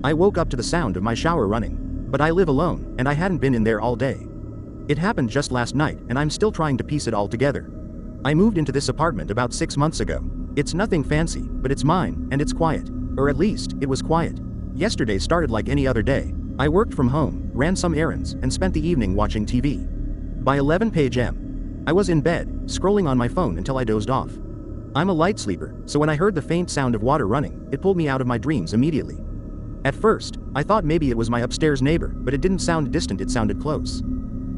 I woke up to the sound of my shower running. But I live alone, and I hadn't been in there all day. It happened just last night, and I'm still trying to piece it all together. I moved into this apartment about 6 months ago. It's nothing fancy, but it's mine, and it's quiet. Or at least, it was quiet. Yesterday started like any other day. I worked from home, ran some errands, and spent the evening watching TV. By 11 p.m., I was in bed, scrolling on my phone until I dozed off. I'm a light sleeper, so when I heard the faint sound of water running, it pulled me out of my dreams immediately. At first, I thought maybe it was my upstairs neighbor, but it didn't sound distant, it sounded close.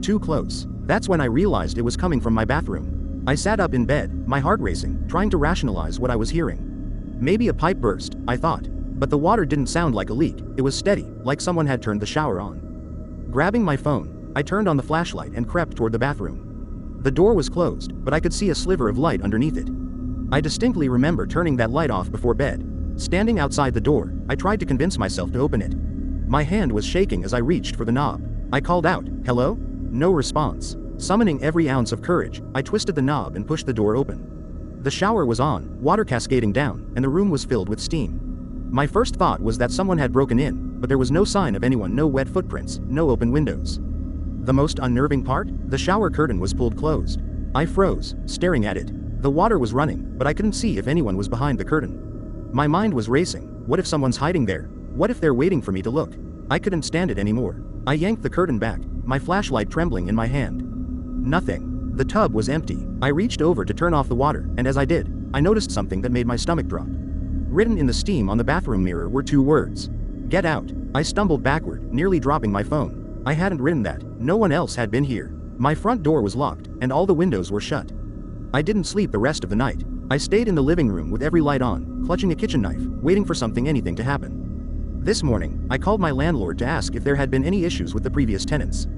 Too close. That's when I realized it was coming from my bathroom. I sat up in bed, my heart racing, trying to rationalize what I was hearing. Maybe a pipe burst, I thought. But the water didn't sound like a leak, it was steady, like someone had turned the shower on. Grabbing my phone, I turned on the flashlight and crept toward the bathroom. The door was closed, but I could see a sliver of light underneath it. I distinctly remember turning that light off before bed. Standing outside the door, I tried to convince myself to open it. My hand was shaking as I reached for the knob. I called out, "Hello?" No response. Summoning every ounce of courage, I twisted the knob and pushed the door open. The shower was on, water cascading down, and the room was filled with steam. My first thought was that someone had broken in, but there was no sign of anyone, no wet footprints, no open windows. The most unnerving part? The shower curtain was pulled closed. I froze, staring at it. The water was running, but I couldn't see if anyone was behind the curtain. My mind was racing. What if someone's hiding there? What if they're waiting for me to look? I couldn't stand it anymore. I yanked the curtain back, my flashlight trembling in my hand. Nothing. The tub was empty. I reached over to turn off the water, and as I did, I noticed something that made my stomach drop. Written in the steam on the bathroom mirror were 2 words. "Get out." I stumbled backward, nearly dropping my phone. I hadn't written that. No one else had been here. My front door was locked, and all the windows were shut. I didn't sleep the rest of the night. I stayed in the living room with every light on, clutching a kitchen knife, waiting for anything to happen. This morning, I called my landlord to ask if there had been any issues with the previous tenants.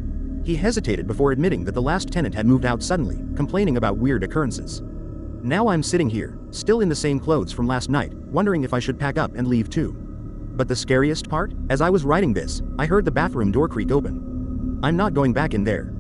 He hesitated before admitting that the last tenant had moved out suddenly, complaining about weird occurrences. Now I'm sitting here, still in the same clothes from last night, wondering if I should pack up and leave too. But the scariest part? As I was writing this, I heard the bathroom door creak open. I'm not going back in there.